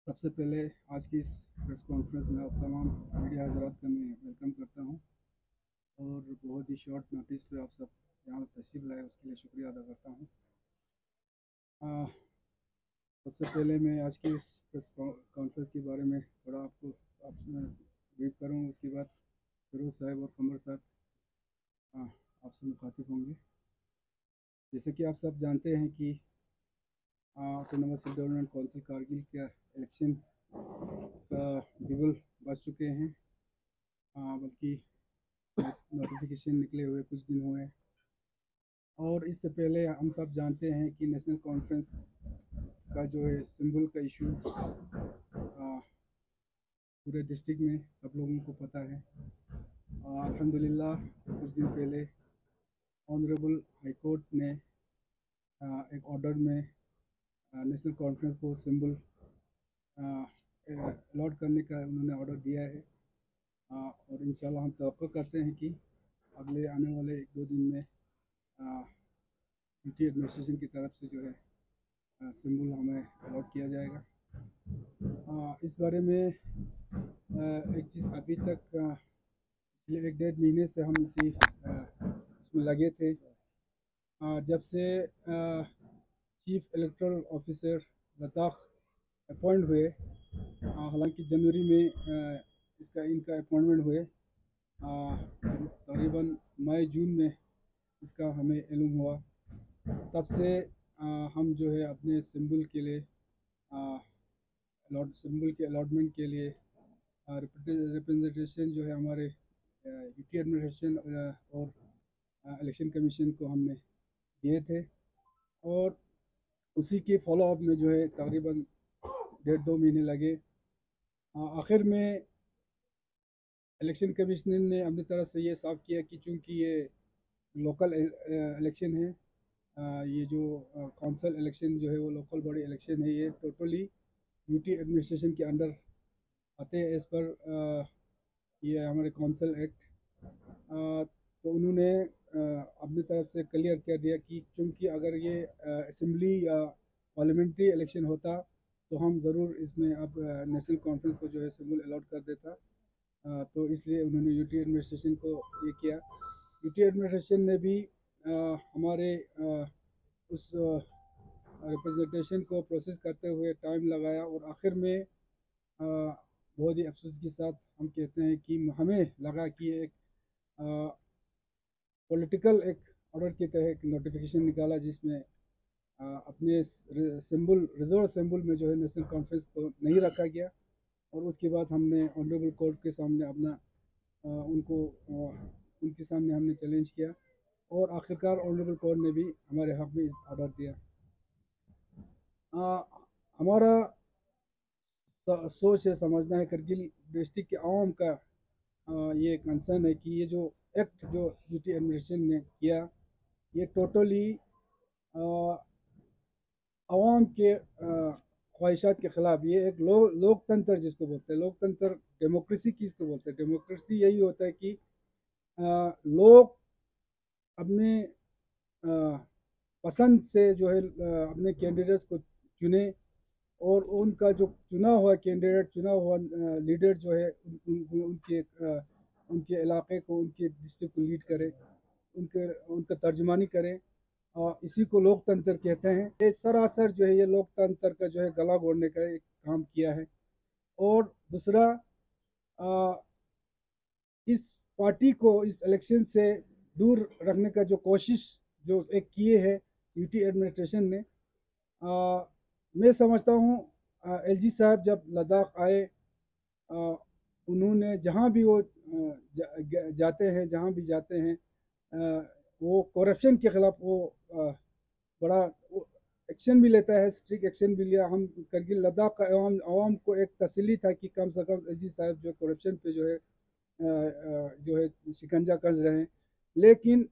सबसे पहले आज की इस प्रेस कॉन्फ्रेंस में आप तमाम मीडिया हज़रात का मैं वेलकम करता हूं और बहुत ही शॉर्ट नोटिस पे आप सब यहाँ तशरीफ़ लाए उसके लिए शुक्रिया अदा करता हूं। सबसे पहले मैं आज की इस प्रेस कॉन्फ्रेंस के बारे में थोड़ा आपको ब्रीफ करूँ, उसके बाद फिरोज़ साहब और कमर साहब आपसे मुखातिब होंगे। जैसे कि आप सब जानते हैं कि ऑटोनोमस डेवलपमेंट काउंसिल कारगिल का इलेक्शन का बिगुल बज चुके हैं, बल्कि नोटिफिकेशन निकले हुए कुछ दिन हुए। और इससे पहले हम सब जानते हैं कि नेशनल कॉन्फ्रेंस का जो है सिंबल का इशू पूरे डिस्ट्रिक्ट में सब लोगों को पता है। अल्हम्दुलिल्लाह कुछ दिन पहले ऑनरेबल हाई कोर्ट ने एक ऑर्डर में नेशनल कॉन्फ्रेंस को सिंबल अलॉट करने का उन्होंने ऑर्डर दिया है। और इंशाल्लाह हम तवक्को करते हैं कि अगले आने वाले 1-2 दिन में यूटी एडमिनिस्ट्रेशन की तरफ से जो है सिंबल हमें अलॉट किया जाएगा। इस बारे में एक चीज़ अभी तक पिछले 1-1.5 महीने से हम इसमें लगे थे। जब से chief electoral officer Ladakh appoint हुए, हालांकि जनवरी में इनका अपॉइंटमेंट हुए, तकरीबन मई जून में इसका हमें इल्म हुआ। तब से हम जो है अपने सिंबल के लिए सिंबल के अलॉटमेंट के लिए रिप्रेजेंटेशन जो है हमारे यूटी एडमिनिस्ट्रेशन और इलेक्शन कमीशन को हमने दिए थे। और उसी के फॉलोअप में जो है तकरीबन 1.5-2 महीने लगे। आखिर में इलेक्शन कमीशन ने अपनी तरफ से ये साफ किया कि चूँकि ये लोकल इलेक्शन है, ये जो काउंसिल इलेक्शन जो है वो लोकल बॉडी इलेक्शन है, ये टोटली यूटी एडमिनिस्ट्रेशन के अंडर आते हैं एज़ पर ये हमारे काउंसिल एक्ट। तो उन्होंने अपनी तरफ से क्लियर कर दिया कि चूँकि अगर ये असेंबली या पार्लियामेंट्री इलेक्शन होता तो हम ज़रूर इसमें अब नेशनल कॉन्फ्रेंस को जो है सिंबल अलॉट कर देता। तो इसलिए उन्होंने यूटी एडमिनिस्ट्रेशन को ये किया। यूटी एडमिनिस्ट्रेशन ने भी हमारे उस रिप्रेजेंटेशन को प्रोसेस करते हुए टाइम लगाया और आखिर में बहुत ही अफसोस के साथ हम कहते हैं कि हमें लगा कि एक पॉलिटिकल एक ऑर्डर के तहत एक नोटिफिकेशन निकाला जिसमें अपने सिंबल रिजर्व सिंबल में जो है नेशनल कॉन्फ्रेंस को नहीं रखा गया। और उसके बाद हमने ऑनरेबल कोर्ट के सामने अपना उनके सामने हमने चैलेंज किया और आखिरकार ऑनरेबल कोर्ट ने भी हमारे हक में ऑर्डर दिया। हमारा सोच है, समझना है, करगिल डिस्ट्रिक्ट के आवाम का ये कंसर्न है कि ये जो एक्ट जो यूटी एडमिनिस्ट्रेशन ने किया, ये टोटली आवाम के ख्वाहिशात के ख़िलाफ़। ये एक लोकतंत्र जिसको बोलते हैं, लोकतंत्र डेमोक्रेसी किसको बोलते हैं? डेमोक्रेसी यही होता है कि लोग अपने पसंद से जो है अपने कैंडिडेट्स को चुने और उनका जो चुना हुआ कैंडिडेट, चुना हुआ लीडर जो है उनके इलाके को, उनके डिस्ट्रिक्ट को लीड करे, उनका तर्जुमानी करे। इसी को लोकतंत्र कहते हैं। ये सरासर जो है ये लोकतंत्र का जो है गला घोटने का एक काम किया है। और दूसरा, इस पार्टी को इस इलेक्शन से दूर रखने का जो कोशिश जो एक किए है यूटी एडमिनिस्ट्रेशन ने, मैं समझता हूँ एलजी साहब जब लद्दाख आए, उन्होंने जहाँ भी वो जाते हैं, जहाँ भी जाते हैं, वो करप्शन के ख़िलाफ़ वो बड़ा एक्शन भी लेता है, स्ट्रिक्ट एक्शन भी लिया। हम करगिल लद्दाख का आवाम को एक तसल्ली था कि कम से कम एलजी साहब जो करप्शन पे जो है शिकंजा कस रहे हैं। लेकिन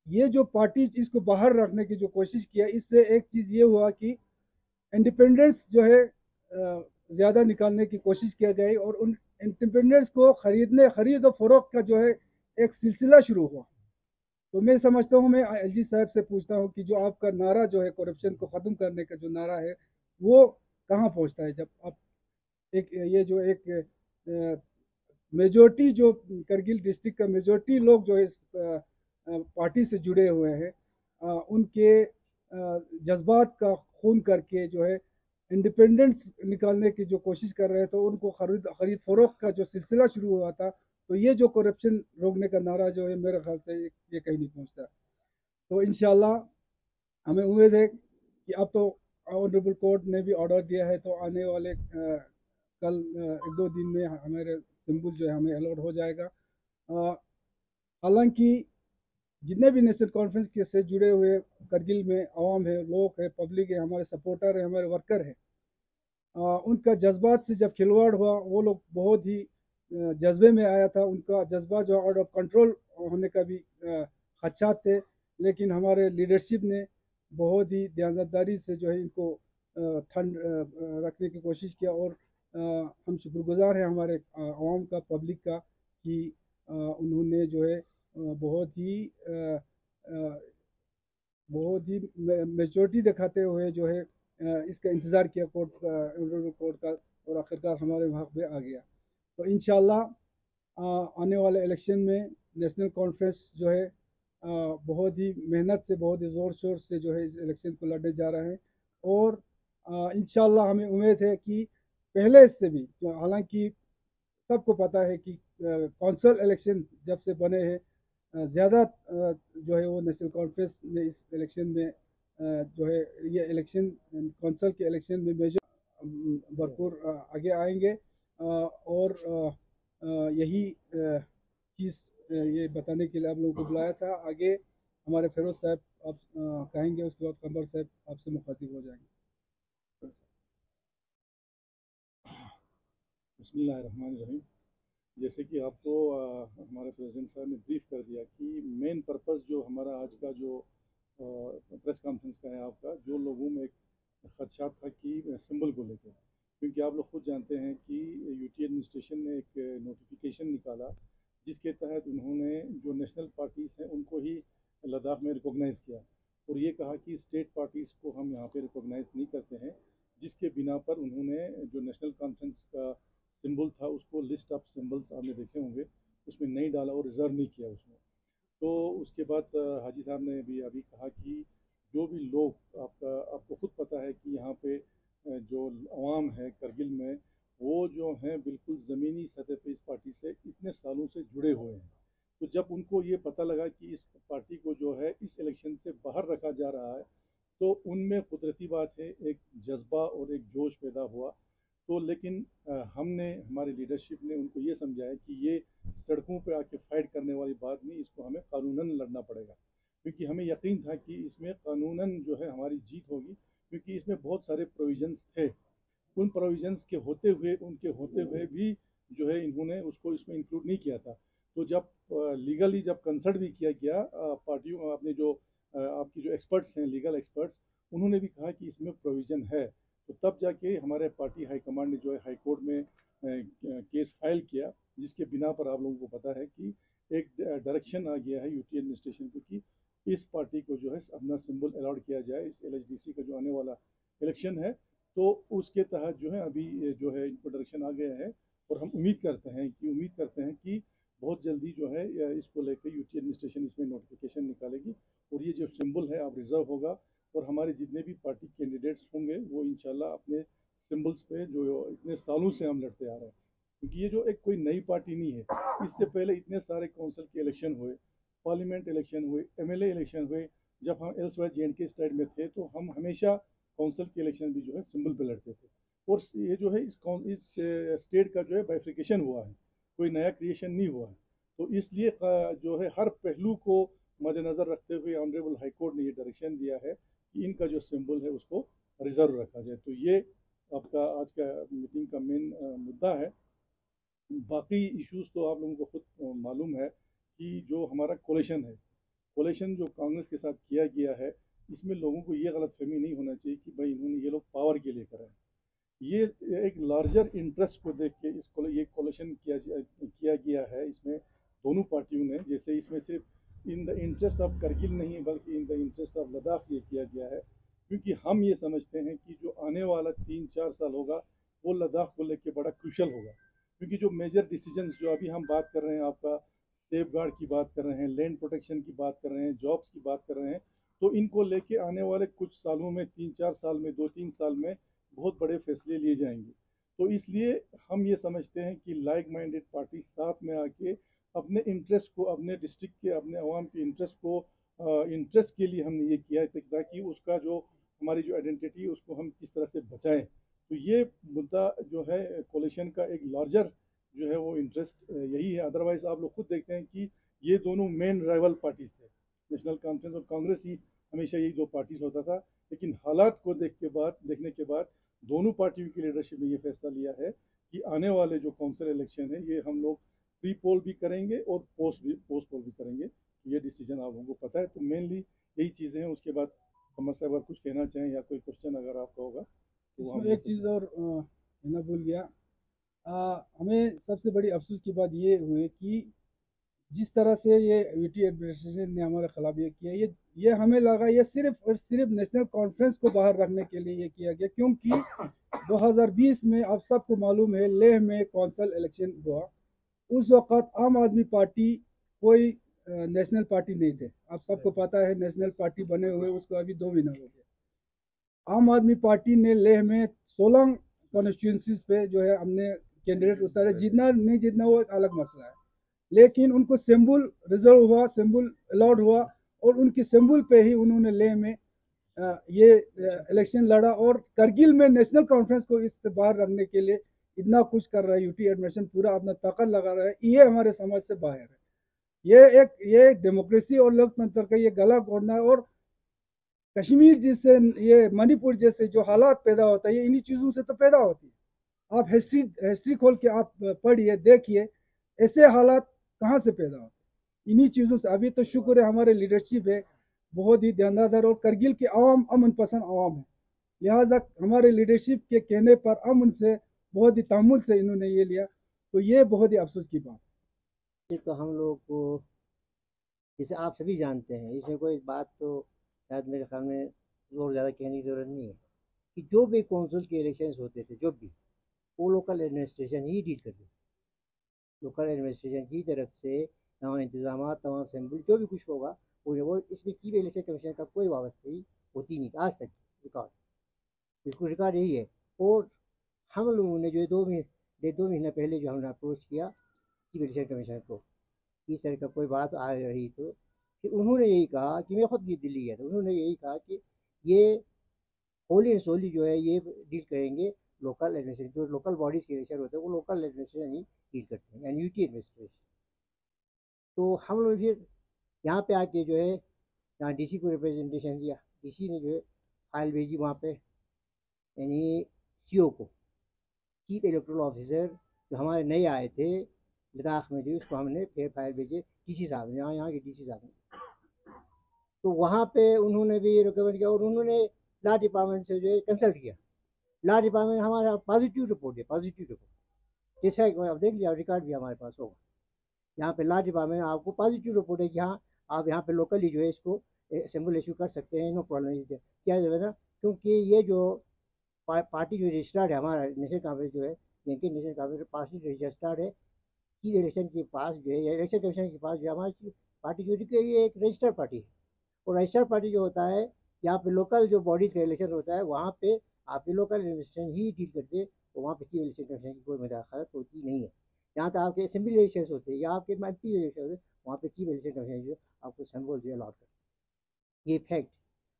ये जो पार्टी इसको बाहर रखने की जो कोशिश किया, इससे एक चीज़ ये हुआ कि इंडिपेंडेंस जो है ज़्यादा निकालने की कोशिश किया गई और उन इंडिपेंडेंस को खरीद और फरोख्त का जो है एक सिलसिला शुरू हुआ। तो मैं समझता हूँ, मैं एलजी साहब से पूछता हूँ कि जो आपका नारा जो है करप्शन को ख़त्म करने का जो नारा है, वो कहाँ पहुँचता है। जब आप एक ये जो एक मेजोरिटी जो करगिल डिस्ट्रिक्ट का मेजोरिटी लोग जो है इस पार्टी से जुड़े हुए हैं, उनके जज्बात का खून करके जो है इंडिपेंडेंस निकालने की जो कोशिश कर रहे हैं, तो उनको खरीद फरोख्त का जो सिलसिला शुरू हुआ था, तो ये जो करप्शन रोकने का नारा जो है मेरे ख्याल से ये कहीं नहीं पहुंचता। तो इंशाल्लाह हमें उम्मीद है कि अब तो ऑनरेबल कोर्ट ने भी ऑर्डर दिया है, तो आने वाले कल एक दो दिन में हमारे सिंबल जो है हमें अलॉट हो जाएगा। हालांकि जितने भी नेशनल कॉन्फ्रेंस के से जुड़े हुए करगिल में आवाम है, लोग है, पब्लिक है, हमारे सपोर्टर है, हमारे वर्कर है, उनका जज्बात से जब खिलवाड़ हुआ, वो लोग बहुत ही जज्बे में आया था, उनका जज्बा जो आउट ऑफ कंट्रोल होने का भी खदशात थे। लेकिन हमारे लीडरशिप ने बहुत ही ध्यानदारी से जो है इनको ठंड रखने की कोशिश किया, और हम शुक्रगुजार हैं हमारे आवाम का, पब्लिक का, कि उन्होंने जो है बहुत ही मेचोरिटी दिखाते हुए जो है इसका इंतज़ार किया कोर्ट का, और आखिरकार हमारे वहाँ पे आ गया। तो इंशाल्लाह आने वाले इलेक्शन में नेशनल कॉन्फ्रेंस जो है बहुत ही मेहनत से, बहुत ही ज़ोर शोर से जो है इस इलेक्शन को लड़ने जा रहे हैं। और इंशाल्लाह हमें उम्मीद है कि पहले इससे भी, हालांकि सबको पता है कि कौंसल इलेक्शन जब से बने हैं, ज़्यादा जो है वो नेशनल कॉन्फ्रेंस ने इस इलेक्शन में जो है ये इलेक्शन कौंसल के इलेक्शन में मेजर भरपूर आगे आएंगे। और यही चीज़ ये बताने के लिए आप लोगों को बुलाया था। आगे हमारे फिरोज साहब आप कहेंगे, उसके बाद कंवर साहब आपसे मुखातिब हो जाएंगे। बिस्मिल्लाहिर्रहमानिर्रहीम। जैसे कि आपको हमारे प्रेसिडेंट साहब ने ब्रीफ कर दिया कि मेन पर्पस जो हमारा आज का जो प्रेस कॉन्फ्रेंस का है, आपका जो लोगों में एक खदशात था कि सिंबल को लेकर, क्योंकि आप लोग खुद जानते हैं कि यूटी एडमिनिस्ट्रेशन ने एक नोटिफिकेशन निकाला जिसके तहत उन्होंने जो नेशनल पार्टीज़ हैं उनको ही लद्दाख में रिकॉग्नाइज़ किया, और ये कहा कि स्टेट पार्टीज़ को हम यहाँ पे रिकॉग्नाइज़ नहीं करते हैं, जिसके बिना पर उन्होंने जो नेशनल कॉन्फ्रेंस का सिंबल था उसको लिस्ट ऑफ सिंबल्स आपने देखे होंगे उसमें नहीं डाला और रिज़र्व नहीं किया उसमें। तो उसके बाद हाजी साहब ने भी अभी कहा कि जो भी लोग आपको खुद पता है कि यहाँ पे जो अवाम है करगिल में, वो जो हैं बिल्कुल ज़मीनी सतह पे इस पार्टी से इतने सालों से जुड़े हुए हैं। तो जब उनको ये पता लगा कि इस पार्टी को जो है इस इलेक्शन से बाहर रखा जा रहा है, तो उनमें कुदरती बात है एक जज्बा और एक जोश पैदा हुआ। तो लेकिन हमने, हमारी लीडरशिप ने उनको ये समझाया कि ये सड़कों पे आके फाइट करने वाली बात नहीं, इसको हमें कानूनन लड़ना पड़ेगा, क्योंकि हमें यकीन था कि इसमें कानूनन जो है हमारी जीत होगी, क्योंकि इसमें बहुत सारे प्रोविजंस थे। उन प्रोविजंस के होते हुए भी जो है इन्होंने उसको इसमें इंक्लूड नहीं किया था। तो जब लीगली जब कंसल्ट भी किया गया पार्टियों, अपने जो आपकी जो एक्सपर्ट्स हैं, लीगल एक्सपर्ट्स, उन्होंने भी कहा कि इसमें प्रोविज़न है। तो तब जाके हमारे पार्टी हाईकमांड ने जो है हाई कोर्ट में केस फाइल किया, जिसके बिना पर आप लोगों को पता है कि एक डायरेक्शन आ गया है यूटी एडमिनिस्ट्रेशन को कि इस पार्टी को जो है अपना सिंबल अलाउड किया जाए इस एलएचडीसी का जो आने वाला इलेक्शन है। तो उसके तहत जो है अभी जो है इनको डायरेक्शन आ गया है, और हम उम्मीद करते हैं कि बहुत जल्दी जो है इसको लेकर यूटी एडमिनिस्ट्रेशन इसमें नोटिफिकेशन निकालेगी, और ये जो सिंबल है अब रिजर्व होगा, और हमारे जितने भी पार्टी कैंडिडेट्स होंगे वो इंशाल्लाह अपने सिंबल्स पे जो इतने सालों से हम लड़ते आ रहे हैं, क्योंकि ये जो एक कोई नई पार्टी नहीं है। इससे पहले इतने सारे काउंसिल के इलेक्शन हुए, पार्लियामेंट इलेक्शन हुए, एमएलए इलेक्शन हुए। जब हम एल्स वाई जे के स्टेट में थे तो हम हमेशा काउंसिल के इलेक्शन भी जो है सिंबल पे लड़ते थे, और ये जो है इस स्टेट का जो है बाइफिकेशन हुआ है, कोई नया क्रिएशन नहीं हुआ है। तो इसलिए जो है हर पहलू को मद्देनज़र रखते हुए ऑनरेबल हाई कोर्ट ने ये डायरेक्शन दिया है कि इनका जो सिंबल है उसको रिजर्व रखा जाए। तो ये आपका आज का मीटिंग का मेन मुद्दा है। बाकी इश्यूज तो आप लोगों को खुद मालूम है कि जो हमारा कोलेशन जो कांग्रेस के साथ किया गया है, इसमें लोगों को ये गलत फहमी नहीं होना चाहिए कि भाई इन्होंने ये लोग पावर के लिए करा है। ये एक लार्जर इंटरेस्ट को देख के ये कोलेशन किया गया है इसमें दोनों पार्टियों ने। जैसे इसमें सिर्फ in the interest of Kargil नहीं, बल्कि in the interest of Ladakh ये किया गया है। क्योंकि हम ये समझते हैं कि जो आने वाला 3-4 साल होगा वो लद्दाख को लेकर बड़ा क्रूशल होगा, क्योंकि जो मेजर डिसीजंस जो अभी हम बात कर रहे हैं, आपका सेफ गार्ड की बात कर रहे हैं, लैंड प्रोटेक्शन की बात कर रहे हैं, जॉब्स की बात कर रहे हैं, तो इनको लेके आने वाले कुछ सालों में, 3-4 साल में, 2-3 साल में बहुत बड़े फैसले लिए जाएंगे। तो इसलिए हम ये समझते हैं कि लाइक माइंडेड पार्टी साथ में आके अपने इंटरेस्ट को, अपने डिस्ट्रिक्ट के, अपने अवाम के इंटरेस्ट को, इंटरेस्ट के लिए हमने ये किया है ताकि उसका जो हमारी जो आइडेंटिटी है उसको हम किस तरह से बचाएं। तो ये मुद्दा जो है कोलिशन का एक लार्जर जो है वो इंटरेस्ट यही है। अदरवाइज आप लोग खुद देखते हैं कि ये दोनों मेन राइवल पार्टीज थे, नेशनल कॉन्फ्रेंस और कांग्रेस ही हमेशा यही दो पार्टीज होता था। लेकिन हालात को देखने के बाद दोनों पार्टियों की लीडरशिप ने ये फैसला लिया है कि आने वाले जो काउंसिल इलेक्शन है ये हम लोग प्री पोल भी करेंगे और पोस्ट पोल भी करेंगे। तो ये डिसीजन आप लोगों को पता है। तो मेनली यही चीज़ें हैं। उसके बाद कमर साहब अगर कुछ कहना चाहें या कोई क्वेश्चन अगर आपका होगा तो वो हम इसमें ले एक सकते चीज़ हैं। और कहना भूल गया। हमें सबसे बड़ी अफसोस की बात ये हुई कि जिस तरह से ये यूटी एडमिनिस्ट्रेशन ने हमारे खिलाफ ये किया, ये हमें लगा ये सिर्फ और सिर्फ नेशनल कॉन्फ्रेंस को बाहर रखने के लिए ये किया गया, क्योंकि 2020 में आप सबको मालूम है लेह में कौंसल इलेक्शन हुआ। उस वक्त आम आदमी पार्टी कोई नेशनल पार्टी नहीं थे। आप सबको पता है नेशनल पार्टी बने हुए उसको अभी 2 महीना हो गया। आम आदमी पार्टी ने लेह में 16 कॉन्स्टिट्यूंसीज पे जो है हमने कैंडिडेट उतारे। जितना नहीं जितना वो एक अलग मसला है, लेकिन उनको सिंबल रिजर्व हुआ, सिंबल अलाउड हुआ और उनकी सिंबल पे ही उन्होंने लेह में ये इलेक्शन लड़ा। और करगिल में नेशनल कॉन्फ्रेंस को इस बाहर रखने के लिए इतना कुछ कर रहा है यूटी एडमिनिस्ट्रेशन, पूरा अपना ताकत लगा रहा है। ये हमारे समाज से बाहर है। ये डेमोक्रेसी और लोकतंत्र का ये गला घोटना है। और कश्मीर जैसे, ये मणिपुर जैसे जो हालात पैदा होता है ये इन्हीं चीज़ों से तो पैदा होती है। आप हिस्ट्री खोल के आप पढ़िए, देखिए ऐसे हालात कहाँ से पैदा होते हैं, इन्हीं चीज़ों से। अभी तो शुक्र है हमारे लीडरशिप है बहुत ही ध्यानदार, और करगिल की आवाम अमन पसंद आवाम है। लिहाजा हमारे लीडरशिप के कहने पर अमन से, बहुत ही तहमुल से इन्होंने ये लिया। तो ये बहुत ही अफसोस की बात। ये तो हम लोग को, जैसे आप सभी जानते हैं, इसमें कोई बात तो शायद मेरे ख्याल में और ज़्यादा कहने की ज़रूरत नहीं है कि जो भी कौंसिल के इलेक्शंस होते थे, जो भी, वो लोकल एडमिनिस्ट्रेशन ही डील करते थे। लोकल एडमिनिस्ट्रेशन की तरफ से तमाम इंतजाम, तमाम असेंबली, जो भी कुछ होगा वो इसमें चीफ इलेक्शन कमीशन का कोई वाबस्ता होती नहीं आज तक। रिकॉर्ड, बिल्कुल रिकॉर्ड यही है। और हम लोगों ने जो 2 महीना पहले जो हमने अप्रोच किया चीफ इलेक्शन कमीशन को, इस तरह का कोई बात आ रही तो फिर उन्होंने यही कहा कि मैं खुद दिल्ली गया था, उन्होंने यही कहा कि ये होली एंड सोली जो है ये डील करेंगे लोकल एडमिनिस्ट्रेशन, जो लोकल बॉडीज़ के इलेक्शन होते हैं वो लोकल एडमिनिस्ट्रेशन ही डील करते हैं, यानी यूटी एडमिनिस्ट्रेशन। तो हम लोग फिर यहाँ पे आके जो है यहाँ डीसी को रिप्रेजेंटेशन दिया। डीसी ने जो है फाइल भेजी वहाँ पे, यानी सीओ को, चीफ इलेक्टोरल ऑफिसर जो हमारे नए आए थे लद्दाख में, जो उसको हमने फिर फाइल भेजे डीसी साहब ने, यहाँ के डीसी साहब ने। तो वहाँ पे उन्होंने भी रिकमेंड किया और उन्होंने लॉ डिपार्टमेंट से जो है कंसल्ट किया। लॉ डिपार्टमेंट हमारा पॉजिटिव रिपोर्ट है, पॉजिटिव रिपोर्ट, जैसा आप देख लिया, रिकॉर्ड भी हमारे पास होगा। यहाँ पे लॉ डिपार्टमेंट आपको पॉजिटिव रिपोर्ट है कि हाँ आप यहाँ पे लोकली जो है इसको असेंबल इशू कर सकते हैं, नो प्रॉब्लम। क्या जो है ना, क्योंकि ये जो पार्टी जो रजिस्टर्ड है, हमारा नेशनल कांग्रेस जो है, इनके नेशनल कांग्रेस पार्टी रजिस्टर्ड है चीफ इलेक्शन के पास जो है, इलेक्शन कमीशन के पास जो हमारी पार्टी जो है ये एक रजिस्टर्ड पार्टी है। और रजिस्टर्ड पार्टी जो होता है, यहाँ पे लोकल जो बॉडीज़ का इलेक्शन होता है वहाँ पे आपके लोकल एडमिनिस्ट्रेशन ही डील करते हैं, तो वहाँ पे चीफ इलेक्शन कमीशन की कोई मुदाखलत होती नहीं है। जहाँ तक आपके असेंबली इलेक्शन होते हैं या आपके एमपी इलेक्शन होते हैं, वहाँ पे चीफ इलेक्शन कमीशन जो आपको सिंबल जो अलॉट करते हैं, ये फैक्ट।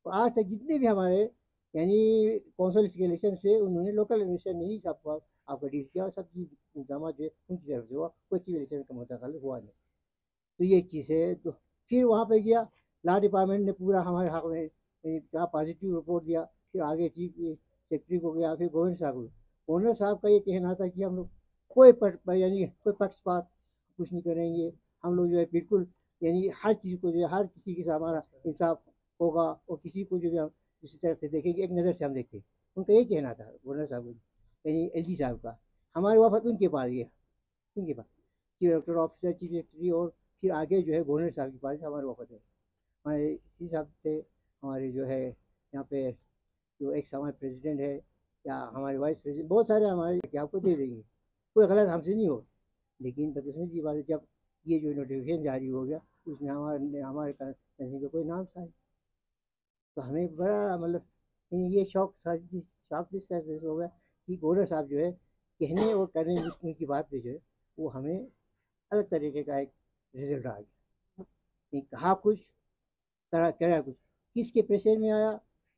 और आज तक जितने भी हमारे यानी कौंसिल के इलेक्शन से उन्होंने लोकल एडमिनिस्ट्रेशन ने ही सब आपका डील किया, और सब चीज़ इंतजाम जो है उनकी तरफ से हुआ, कोई चीफ इलेक्शन का मुदाखलत हुआ नहीं। तो ये चीज़ है। तो फिर वहाँ पे गया, लॉ डिपार्टमेंट ने पूरा हमारे हक में क्या पॉजिटिव रिपोर्ट दिया। फिर आगे चीफ सेक्रेटरी को गया, फिर गवर्नर साहब को। गवर्नर साहब का ये कहना था कि हम लोग कोई यानी कोई पक्षपात कुछ नहीं करेंगे, हम लोग जो है बिल्कुल यानी हर चीज़ को जो है हर किसी के साथ हमारा इंसाफ होगा, और किसी को जो है हम इसी तरह से देखेंगे, एक नज़र से हम देखें। उनका यही कहना था गवर्नर साहब को, यानी एलजी साहब का। हमारे वफद उनके पास गया, उनके पास chief electoral officer, chief secretary, और फिर आगे जो है गवर्नर साहब के पास हमारे वफद है। हमारे सी साहब थे हमारे जो है यहाँ पे जो एक्स हमारे प्रेसिडेंट है या हमारे वाइस प्रेसिडेंट, बहुत सारे हमारे कि आपको दे देंगे, कोई गलत हमसे नहीं हो। लेकिन बदकिस्मती की बात है, जब ये जो नोटिफिकेशन जारी हो गया उसमें हमारे तंजीम का कोई नाम था, तो हमें बड़ा मतलब ये शौक जिस तरह से हो गया कि गवर्नर साहब जो है कहने और करने उनकी बात पे जो है वो हमें अलग तरीके का एक रिजल्ट आ गया। नहीं कहा कुछ, करा कुछ, किसके प्रेशर में आया,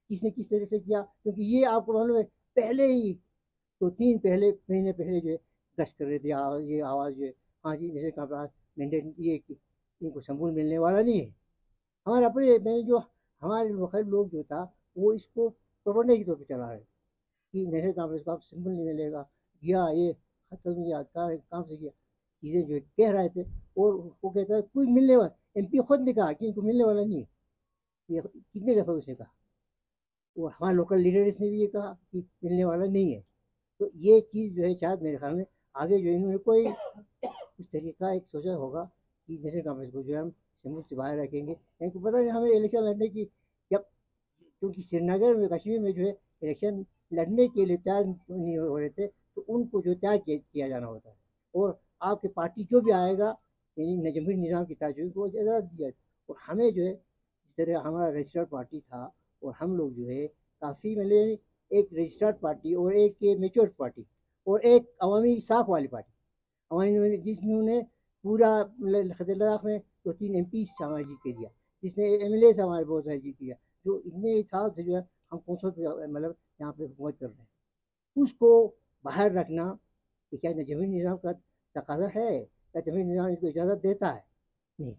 किसने किस तरह से किया, क्योंकि ये आपको मालूम है पहले ही तो 3 महीने पहले जो है गश्त कर रहे थे, ये आवाज़ जो है हाँ जी जैसे कहा मैंडेट ये कि इनको संबूल मिलने वाला नहीं है। हमारे अपने मैंने जो हमारे लोकल लोग जो था वो इसको प्रोपेगेंडा के तौर पे चला रहे कि नेशनल कॉन्फ्रेंस को आप सिंबल नहीं मिलेगा, किया ये खत्म किया काम से किया, चीज़ें जो कह रहे थे। और वो कहता है कोई मिलने वाला, एमपी खुद ने कहा कि इनको मिलने वाला नहीं है। ये कितने दफ़ा उसने कहा, वो हमारे लोकल लीडर्स ने भी ये कहा कि मिलने वाला नहीं है। तो ये चीज़ जो है शायद मेरे ख्याल में आगे जो इन्होंने कोई उस तरीके का एक सोचा होगा कि नेशनल कॉन्फ्रेंस को जो है हम सिंबल से बाहर रखेंगे। इनको पता नहीं हमें इलेक्शन लड़ने की, जब क्योंकि श्रीनगर में कश्मीर में जो है इलेक्शन लड़ने के लिए तैयार नहीं हो रहे थे, तो उनको जो तैयार किया जाना होता है। और आपकी पार्टी जो भी आएगा यानी जमहूरी निज़ाम की ताजूब को इजाज़त दिया। और हमें जो है जिस तरह हमारा रजिस्टर्ड पार्टी था और हम लोग जो है काफ़ी मतलब एक रजिस्टर्ड पार्टी और एक मेच्योर पार्टी और एक अवामी साख वाली पार्टी, अवामी जिसने पूरा लद्दाख में 2-3 MP हमारे जीत के दिया, जिसने MLA हमारे बहुत सारे जीत दिया, जो इतने साल से जो है हम कौंसल पे मतलब यहाँ पे हुकूमत कर रहे हैं, उसको बाहर रखना कि क्या जमहूरी निज़ाम का तकाजा है, क्या जमहूरी निज़ाम इसको इजाज़त देता है? नहीं,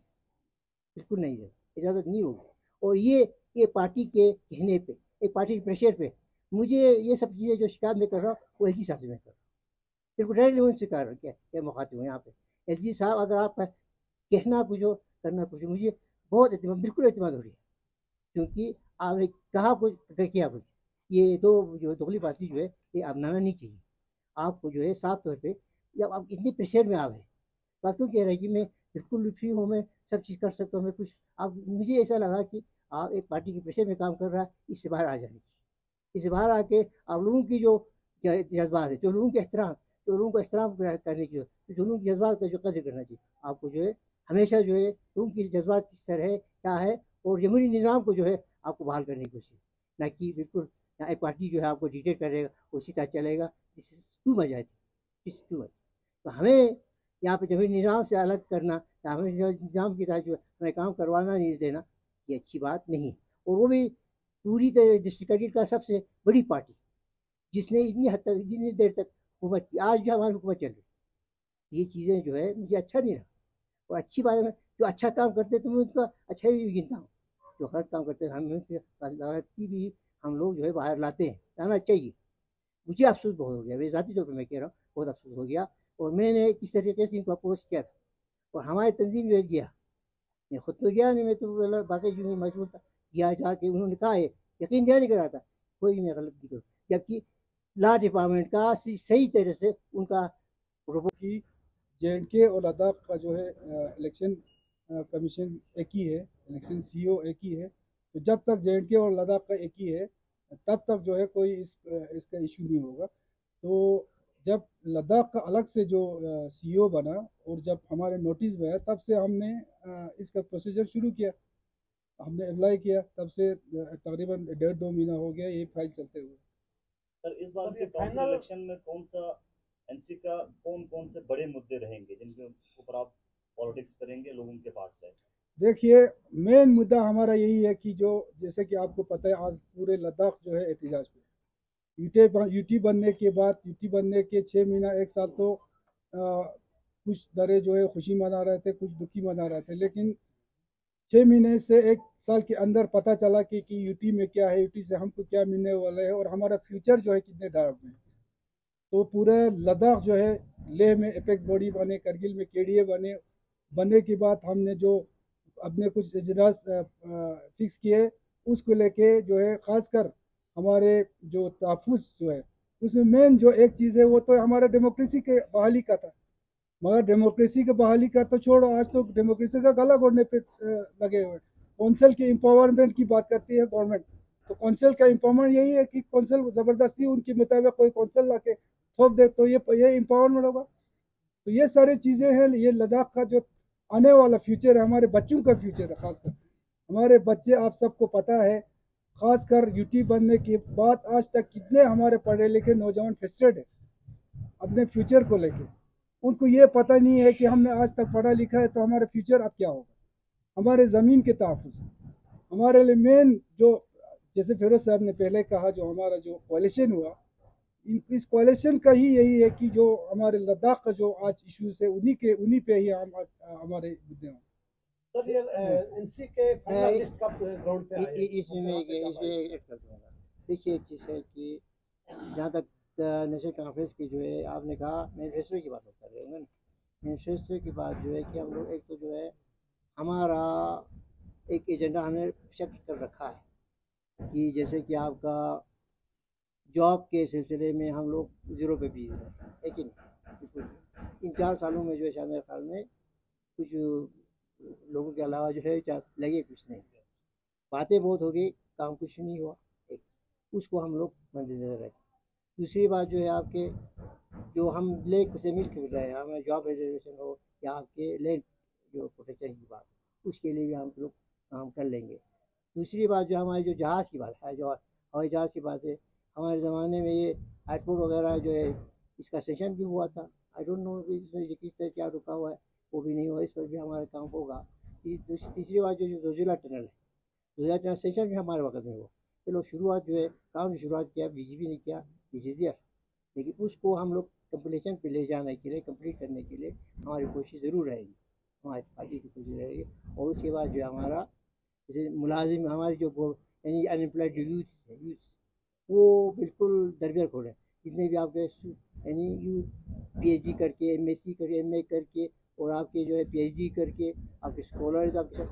बिल्कुल नहीं देता, इजाज़त नहीं होगी। और ये पार्टी के कहने पे, एक पार्टी के प्रेशर पे मुझे ये सब चीज़ें जो शिकायत मैं कर रहा हूँ वो LG साहब से मैं कर रहा हूँ, बिल्कुल डायरेक्टली उनसे कर रहा क्या मुखातिब हूँ यहाँ पे। LG साहब अगर आप कहना कुछ हो करना कुछ हो, मुझे बहुत एतमाद, बिल्कुल एतमाद हो रही है, क्योंकि आपने कहा कुछ किया कुछ। ये तो जो दोगलीबाजी जो है ये अपनाना नहीं चाहिए। आपको जो है साफ तौर पे जब आप इतने प्रेशर में आ गए तो आप क्यों कह रहे हैं कि मैं बिल्कुल फ्री हूँ, मैं सब चीज़ कर सकता हूँ, मैं कुछ आप, मुझे ऐसा लगा कि आप एक पार्टी के प्रेशर में काम कर रहा है, इससे बाहर आ जाने की, इससे बाहर आके आप लोगों की जो जज्बात है, जो लोगों के एहतराम, जो लोगों को एहतराम करने की, जो लोगों के जज्बात का जो कदर करना चाहिए, आपको जो है हमेशा जो है लोगों की जज्बात किस तरह है क्या है और जमहूरी निज़ाम को जो है आपको बहाल करने की कोशिश, ना कि बिल्कुल एक पार्टी जो है आपको डिक्टेट करेगा उसी तरह चलेगा। This is too much, I think it's too much. तो हमें यहाँ पे जमहूरी निज़ाम से अलग करना या हमें निज़ाम की तरह जो हमें काम करवाना नहीं देना, ये अच्छी बात नहीं। और वो भी पूरी तरह डिस्ट्रिक्ट का सबसे बड़ी पार्टी जिसने इतनी हद तक इतनी देर तक हुकूमत की, आज भी हमारी हुकूमत चल रही, ये चीज़ें जो है मुझे अच्छा नहीं लगा। और अच्छी बात है, जो अच्छा काम करते तो मैं उनका अच्छा भी गिनता हूँ, जो गलत काम करते हैं हम गलती भी हम लोग जो है बाहर लाते हैं, लाना चाहिए। मुझे अफसोस बहुत हो गया, मेरे ज़ाती तौर पर मैं कह रहा हूँ बहुत अफसोस हो गया। और मैंने किस तरीके से इनको अप्रोच किया था और हमारी तंजीम जो है गया, मैं खुद तो गया नहीं, मैं तो बाकी जो मजबूर था, गया जाके उन्होंने कहा है यकीन दिया नहीं करा था कोई मैं गलत नहीं करूँ, जबकि लॉ डिपार्टमेंट का सही तरह से उनका कि JNK और लद्दाख का जो है इलेक्शन कमीशन एक ही है, इलेक्शन CO एक ही है। तो जब तक JNK और लद्दाख का एक ही है तब तक जो है कोई इसका इशू नहीं होगा। तो जब लद्दाख का अलग से जो CO बना और जब हमारे नोटिस में आया तब से हमने इसका प्रोसीजर शुरू किया, हमने अप्लाई किया, तब से तकरीबन 1.5-2 महीना हो गया ये फाइल चलते हुए। सर इस बार के काउंसिल इलेक्शन में कौन सा एनसी का कौन से बड़े मुद्दे रहेंगे जिनके ऊपर आप पॉलिटिक्स करेंगे, लोगों के पास जाए? देखिए मेन मुद्दा हमारा यही है कि जो जैसे कि आपको पता है आज पूरे लद्दाख जो है एहतजाज पे, यूटी बनने के बाद, यूटी बनने के 6 महीना 1 साल तो कुछ दरे जो है खुशी मना रहे थे, कुछ दुखी मना रहे थे, लेकिन 6 महीने से 1 साल के अंदर पता चला कि यूटी में क्या है, यूटी से हमको क्या मिलने वाला है और हमारा फ्यूचर जो है कितने डार्क में। तो पूरे लद्दाख जो है लेह में एपेक्स बॉडी बने, करगिल में KDA बनने के बाद हमने जो अपने कुछ इजलास फिक्स किए उसको लेके जो है ख़ासकर हमारे जो तहफ़्फ़ुज़ जो है उसमें मेन जो एक चीज़ है वो तो हमारा डेमोक्रेसी के बहाली का था। मगर डेमोक्रेसी के बहाली का तो छोड़ो, आज तो डेमोक्रेसी का गला घोटने पे लगे हुए। कौंसिल के एम्पावरमेंट की बात करती है गवर्नमेंट, तो कौंसिल का एम्पावरमेंट यही है कि कौंसिल ज़बरदस्ती उनके मुताबिक कोई कौंसिल ला के थोप दे तो ये एम्पावरमेंट होगा। तो ये सारी चीज़ें हैं, ये लद्दाख का जो आने वाला फ्यूचर है, हमारे बच्चों का फ्यूचर है। खासकर हमारे बच्चे, आप सबको पता है, खासकर यूटी बनने के बाद आज तक कितने हमारे पढ़े लिखे नौजवान फ्रस्ट्रेट है अपने फ्यूचर को लेके। उनको ये पता नहीं है कि हमने आज तक पढ़ा लिखा है तो हमारा फ्यूचर अब क्या होगा। हमारे ज़मीन के तहफ़्फ़ुज़ हमारे लिए मेन जो, जैसे फिरोज साहब ने पहले कहा, जो हमारा जो कोalition हुआ, इस कोalition का ही यही है कि जो हमारे लद्दाख का जो आज इश्यूज है उन्हीं पे ही हम हमारे मुद्दे हैं। सर ये एनसी के फाइनल लिस्ट कब ग्राउंड पे आए? इसमें एक कर दूंगा। देखिए, एक चीज़ है कि जहाँ तक नेशनल कॉन्फ्रेंस की जो है, आपने कहा मैनिफेस्टो की बात कर रहे होंगे ना। मैनिफेस्टो की बात जो है कि हम लोग, एक तो जो है हमारा एक एजेंडा हमने सेट कर रखा है कि जैसे कि आपका जॉब के सिलसिले में हम लोग 0 पे बीज रहे हैं कि नहीं। इन 4 सालों में जो है शायद मेरे ख्याल में कुछ लोगों के अलावा जो है लगे कुछ नहीं, बातें बहुत हो गई, काम कुछ नहीं हुआ। एक उसको हम लोग मद्देनजर रखें। दूसरी बात जो है आपके जो हम लेक से मिल कर रहे हैं, हमें जॉब रिजर्वेशन हो या आपके लैंड जो प्रोटेक्शन की बात, उसके लिए भी हम लोग काम कर लेंगे। दूसरी बात जो हमारी जो जहाज़ की बात है, जो हवाई जहाज़ की बात है, हमारे ज़माने में ये एयरपोर्ट वगैरह जो है इसका सेशन भी हुआ था। आई डोंट नो इसमें किस तरह क्या रुका हुआ है, वो भी नहीं हुआ। इस पर भी हमारा काम होगा। तीसरी बात जो जोजिला टनल है, जोजिला टनल सेशन भी हमारे वक्त में हुआ। चलो शुरुआत जो है काम की शुरुआत किया, बीजेपी ने किया, बीजेपी, लेकिन उसको हम लोग कंप्लीशन पे ले जाने के लिए, कंप्लीट करने के लिए हमारी कोशिश ज़रूर रहेगी, हमारी पार्टी की कोशिश रहेगी। और उसके बाद जो है हमारा जैसे मुलाजिम, हमारी जो यानी अनएम्प्लॉयड यूथ वो बिल्कुल दरबेर खोल रहे हैं। जितने भी आपके यानी यूथ पीएचडी करके, एमएससी करके, एमए करके, और आपके जो है पीएचडी करके आपके स्कॉलर्स आपके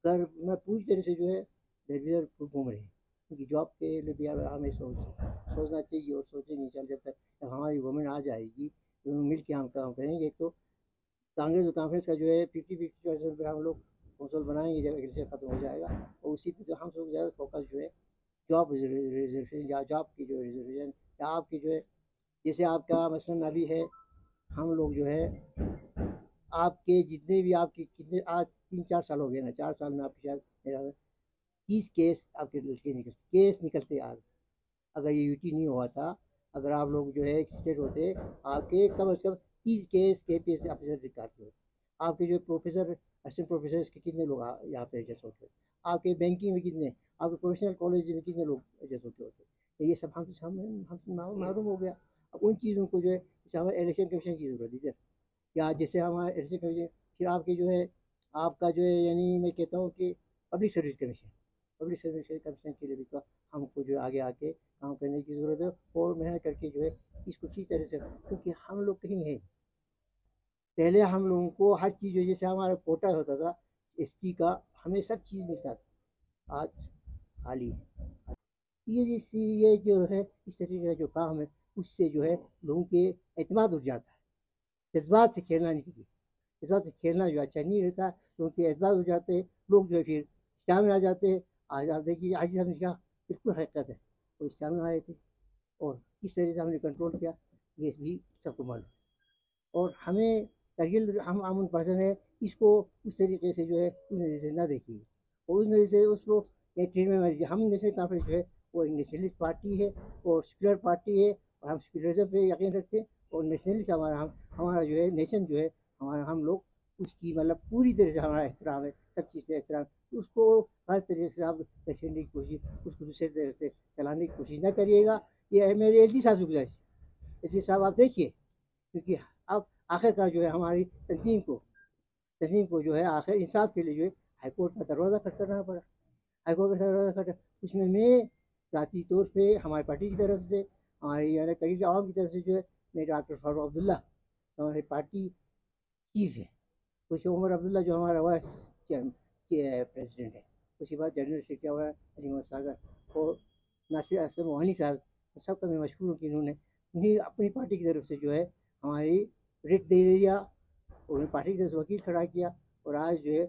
घर में पूरी तरह से जो है दरबेर घूम रहे हैं। क्योंकि जॉब के लिए भी हमें सोचना चाहिए, और सोचे नहीं चल। जब हमारी गवर्नमेंट आ जाएगी तो मिल के हम काम करेंगे। तो कांग्रेस और कांग्रेस का जो है 50-50% पर हम लोग कौंसल बनाएंगे जब इलेक्शन खत्म हो जाएगा। और उसी पे जो हम लोग ज़्यादा फोकस जो है जॉब रिजर्वेशन या जॉब की जो रिजर्वेशन या आपकी जो है, जैसे आपका मसलन अभी है, हम लोग जो है आपके जितने भी आपके कितने आज 3-4 साल हो गए ना, 4 साल में आपके शायद मेरा 30 केस आपके लड़के निकलते आ गए। अगर ये यूटी नहीं हुआ था, अगर आप लोग जो है एक स्टेट होते, आपके कम से कम 30 केस KPS ऑफिसर निकालते होते। आपके जो प्रोफेसर, असिस्टेंट प्रोफेसर के कितने लोग यहाँ पे एडजस्ट होते, आपके बैंकिंग में कितने, आपके प्रोफेशनल कॉलेज में कितने लोग एडजस्ट होते होते। तो ये सब हम मालूम हो गया। अब उन चीज़ों को जो है, जैसे हमें इलेक्शन कमीशन की ज़रूरत है, या जैसे हमारा इलेक्शन कमीशन, फिर आपके जो है आपका जो है, यानी मैं कहता हूँ कि पब्लिक सर्विस कमीशन के लिए भी तो हमको जो आगे आके काम करने की ज़रूरत है, और मेहनत करके जो है इसको ठीक तरह से, क्योंकि हम लोग कहीं हैं। पहले हम लोगों को हर चीज़, जैसे हमारा कोटा होता था ST का, हमें सब चीज़ मिलता था, आज खाली है। ये जो है इस तरीके का जो काम है, उससे जो है लोगों के एतमाद उठ जाता है। जज्बात से खेलना नहीं चाहिए, जज्बात से खेलना जो अच्छा नहीं रहता, लोगों के एतमाद उठ जाते हैं, लोग जो है फिर इस्लाम में आ जाते हैं। आज आप देखिए, आज हमने कहा बिल्कुल हकीकत है, वो इस्लाम में आए थे, और किस तरह से हमने कंट्रोल किया ये भी सबको मालूम। और हमें करगिल, हम आमून पर्सन है, इसको उस तरीके से जो है उस नज़र से ना देखिए, और उस नज़र से उसको ट्रीटमेंट में दीजिए। हम नेशनल कॉन्फ्रेंस जो है वो एक नेशनलिस्ट पार्टी है और सेक्युलर पार्टी है, और हम सेक्युलरिज्म पे यकीन रखते हैं। और नेशनलिस्ट हमारा जो है नेशन जो है हमारा, हम लोग उसकी मतलब पूरी तरह से हमारा एहतराम है, सब चीज़ से एहतराम। उसको हर तरीके से आप बचने की कोशिश, उसको दूसरे तरह से चलाने की कोशिश ना करिएगा। ये मेरे एलजी साहब से गुजारिश। एलजी साहब आप देखिए, क्योंकि अब आखिरकार जो है हमारी तंजीम को जो है आखिर इंसाफ के लिए जो है हाईकोर्ट का दरवाज़ा खटखटाना पड़ा। हाईकोर्ट का दरवाज़ा खटखटा, उसमें मैं ज़ाती तौर पे हमारी पार्टी की तरफ से, हमारी यानी करीब आवाम की तरफ से जो है, मैं डॉक्टर फारूक अब्दुल्ला हमारी पार्टी चीफ है, उसके उमर अब्दुल्ला जो हमारा वाइस प्रेसिडेंट है, उसके बाद जनरल सेक्रेटरी हमारा अली मोहम्मद सागर, और नासिर असलम मोहानी साहब, सबका मैं मशहूर हूँ कि इन्होंने उन्हें अपनी पार्टी की तरफ से जो है हमारी रिट दे दिया, और उन्हें पार्टी की तरफ से वकील खड़ा किया। और आज जो है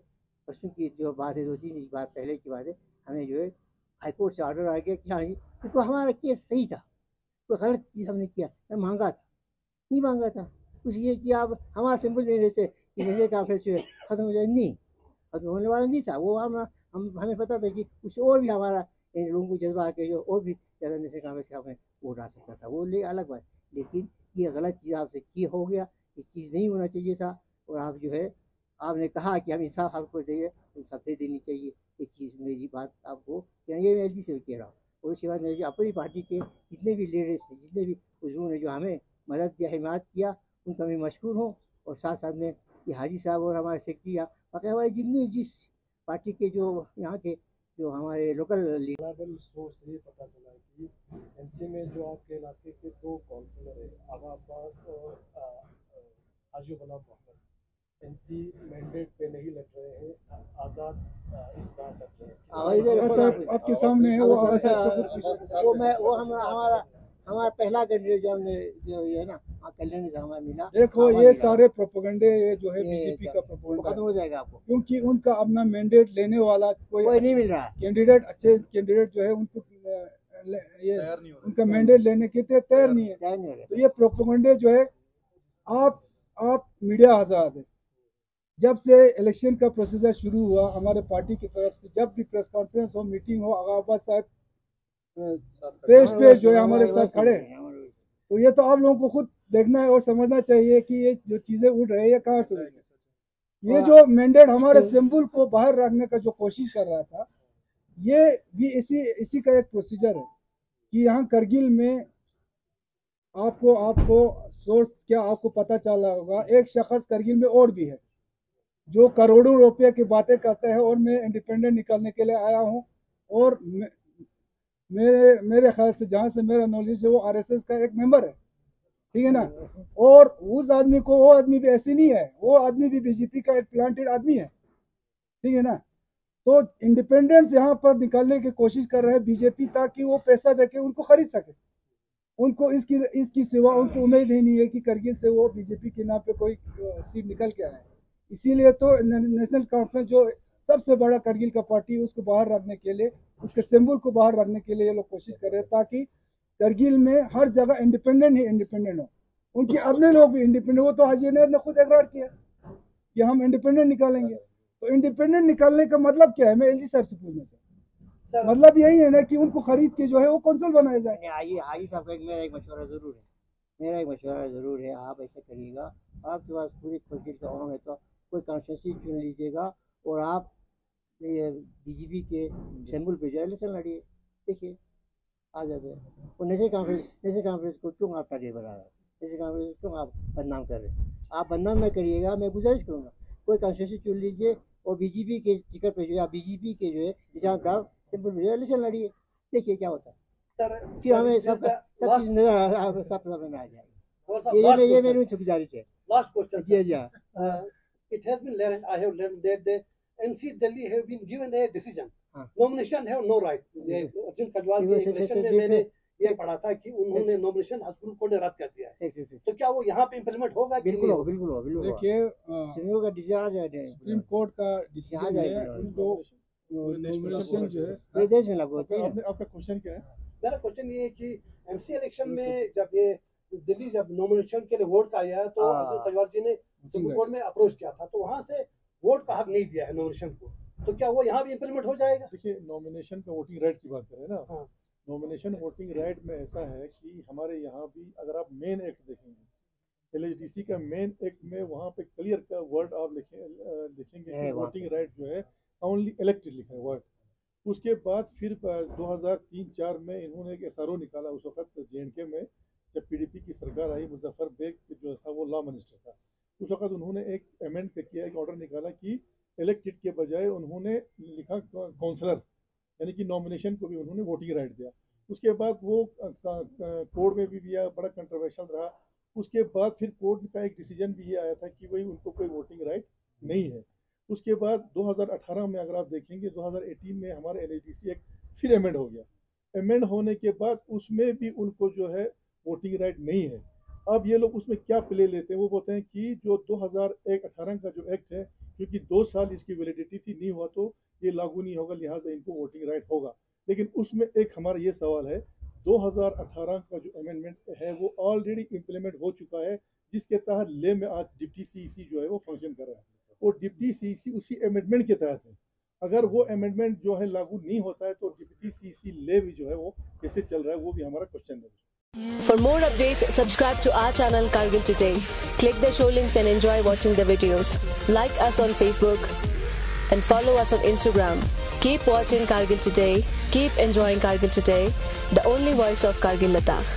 परसों की जो बात है, 2-3 दिन बाद पहले की बात है, हमें जो है हाईकोर्ट से ऑर्डर आ गया कि हाँ क्योंकि हमारा केस सही था, कोई गलत चीज़ हमने किया मांगा था नहीं मांगा था कुछ ये कि आप हमारा सिंपल देने से कि नशे कॉन्फ्रेंस जो है ख़त्म हो जाए, नहीं खत्म होने वाला नहीं था वो। हमें पता था कि कुछ और भी हमारा इन लोगों को जज्बा आके जो और भी ज़्यादा नशे कॉन्फ्रेंस का हमें वोट आ सकता था, वो ले अलग बात। लेकिन ये गलत चीज़ आपसे की हो गया, ये चीज़ नहीं होना चाहिए था। और आप जो है आपने कहा कि हम इंसाफ आपको देंगे, इंसाफ दे देनी चाहिए। ये चीज़ मेरी बात आपको ये मैं एल से भी कह रहा हूँ। और उसके बाद मेरी अपनी पार्टी के जितने भी लीडर्स हैं, जितने भी हुजूर ने जो हमें मदद या हिमायत किया, उनका मैं मशहूर हूँ। और साथ साथ में ये हाजी साहब और हमारे सेक्रेटरी बाकी हमारे जितने जिस पार्टी के जो यहाँ के जो हमारे लोकल रिलायबल सोर्स से पता चला कि एनसी में जो आपके इलाके के 2 काउंसलर है, आगा अब्बास और हाजी गुलाम मोहम्मद, एनसी मैंडेट पे नहीं लड़ रहे हैं, आज़ाद इस बार लड़ रहे हैं। आपके सामने है वो हमारा पहला कैंडिडेट जो हमने जो ये है ना कल्याण से हमें मिला। देखो ये सारे प्रोपोगंडे ये जो है बीजेपी का प्रोपोगंडा खत्म हो जाएगा आपको, क्योंकि उनका अपना मैंडेट लेने वाला कोई नहीं मिल रहा। कैंडिडेट अच्छे कैंडिडेट जो है उनको ये उनका मैंडेट लेने के लिए तैयार नहीं है। तो ये प्रोपोगंडे जो है आप मीडिया आज़ाद है। जब से इलेक्शन का प्रोसीजर शुरू हुआ हमारे पार्टी की तरफ से, जब भी प्रेस कॉन्फ्रेंस हो, मीटिंग हो, आगा अब्बास साहब पेज पे जो है हमारे साथ खड़े। तो ये तो आप लोगों को खुद देखना है और समझना चाहिए कि ये जो चीजें उड़ रही है कहाँ से उड़ रही है। ये जो मैंडेट हमारे सिंबल को बाहर रखने का जो कोशिश कर रहा था, ये भी इसी का एक प्रोसीजर है कि यहाँ करगिल में आपको सोर्स क्या आपको पता चला होगा, एक शख्स करगिल में और भी है जो करोड़ों रुपए की बातें करते हैं और मैं इंडिपेंडेंट निकालने के लिए आया हूँ। और मेरे ख्याल से जहाँ से मेरा नॉलेज है वो आरएसएस का एक मेंबर है, ठीक है ना। और उस आदमी को वो आदमी भी ऐसी नहीं है, वो आदमी भी बीजेपी का एक प्लांटेड आदमी है, ठीक है ना। तो इंडिपेंडेंस यहाँ पर निकालने की कोशिश कर रहे हैं बीजेपी ताकि वो पैसा देके उनको खरीद सके। उनको इसकी सिवा उनको उम्मीद ही नहीं है कि करगिल से वो बीजेपी के नाम पे कोई सीट निकल के आए। इसीलिए तो नेशनल कॉन्फ्रेंस जो सबसे बड़ा करगिल का पार्टी है उसको बाहर रखने के लिए, उसके सिंबल को बाहर रखने के लिए ये लोग कोशिश कर रहे हैं ताकि करगिल में हर जगह इंडिपेंडेंट हो, उनके अपने लोग भी इंडिपेंडेंट। वो तो हाजी अनवर ने खुद इकरार किया कि हम इंडिपेंडेंट निकालेंगे। तो इंडिपेंडेंट निकालने का मतलब क्या है, मैं एलजी साहब से पूछना चाहता हूँ। मतलब यही है ना कि उनको खरीद के जो है वो कौंसल बनाया जाए। हाजी साहब का मेरा एक मशवरा जरूर है, आप ऐसा करिएगा, आपके पास पूरी कोशिश का है तो कोई कॉन्स्टिट्यूंसी चुन लीजिएगा और आप ये बीजेपी के सिंबल पे जो इलेक्शन लड़िए, देखिए आ जाते हैं। और नेशनल कॉन्फ्रेंस को क्यों आप टारगेट बना रहे हैं, नेशनल कॉन्फ्रेंस क्यों आप बदनाम कर रहे हैं। आप बदनाम नहीं करिएगा, मैं गुजारिश करूँगा कोई कॉन्स्टिट्यूंसी चुन लीजिए और बीजेपी के टिकट पे जो है बीजेपी के जो है निजाम सिंबल पे जो इलेक्शन लड़िए, देखिए क्या होता है। फिर हमें सब चीज़ नजर सब समझ में आ जाएगी। ये मेरी गुजारिश है। Last question. Ji ji. It has been learned, I have learned that the NC Delhi have been given a decision. हाँ। Nomination have no right. Arjun Katwal के इलेक्शन में मैंने ये पढ़ा था कि उन्होंने नॉमिनेशन सुप्रीम कोर्ट ने रद्द कर दिया है। तो क्या वो यहाँ पे इम्प्लीमेंट होगा? बिल्कुल होगा। देखिए सुप्रीम कोर्ट का डिसीजन है, उनको नॉमिनेशन जो है पूरे देश में लागू होता है। आपका क्वेश्चन क्या है? मेरा क्वेश्चन ये है कि एमसी इलेक्शन में जब ये दिल्ली जब नॉमिनेशन के लिए वोट का आया तो अर्जुन केजरीवाल जी ने सुप्रीम कोर्ट में अप्रोच किया था, तो वहां से वोट का हक नहीं दिया है नॉमिनेशन को, तो क्या वो यहाँ भी इम्प्लीमेंट हो जाएगा? देखिए, नॉमिनेशन का वोटिंग राइट की बात करें ना, नॉमिनेशन वोटिंग राइट में ऐसा है कि हमारे यहाँ भी अगर आप मेन एक्ट देखेंगे एलएचडीसी का मेन एक्ट में वहाँ पे क्लियर का वर्ड आप देखेंगे कि वोटिंग राइट जो है ओनली इलेक्टेड लिखा है वर्ड। उसके बाद फिर 2003-04 में इन्होंने एक एसआरओ निकाला, उस वक्त जेएनके में जब पीडीपी की सरकार आई, मुजफ्फर बेग जो था वो लॉ मिनिस्टर था, उस वक्त उन्होंने एक अमेंड किया, एक ऑर्डर निकाला कि इलेक्टेड के बजाय उन्होंने लिखा काउंसलर, यानी कि नॉमिनेशन को भी उन्होंने वोटिंग राइट दिया। उसके बाद वो कोर्ट में भी दिया, बड़ा कंट्रोवर्शियल रहा। उसके बाद फिर कोर्ट का एक डिसीजन भी ये आया था कि भाई उनको कोई वोटिंग राइट नहीं है। उसके बाद 2018 में अगर आप देखेंगे 2018 में हमारा एलएचडीसी एक फिर अमेंड हो गया। अमेंड होने के बाद उसमें भी उनको जो है वोटिंग राइट नहीं है। अब ये लोग उसमें क्या प्ले लेते हैं, वो बोलते हैं कि जो 2018 का जो एक्ट है, क्योंकि 2 साल इसकी वैलिडिटी थी, नहीं हुआ तो ये लागू नहीं होगा, लिहाजा इनको वोटिंग राइट होगा। लेकिन उसमें एक हमारा ये सवाल है 2018 का जो अमेंडमेंट है वो ऑलरेडी इम्प्लीमेंट हो चुका है, जिसके तहत ले में आज डिप्टी सीईसी जो है वो फंक्शन कर रहा है और डिप्टी सीईसी उसी अमेंडमेंट के तहत है। अगर वो अमेंडमेंट जो है लागू नहीं होता है तो डिप्टी सीईसी ले भी जो है वो कैसे चल रहा है, वो भी हमारा क्वेश्चन है। For more updates, subscribe to our channel Kargil Today. Click the show links and enjoy watching the videos. Like us on Facebook and follow us on Instagram. Keep watching Kargil Today. Keep enjoying Kargil Today, the only voice of Kargil Ladakh.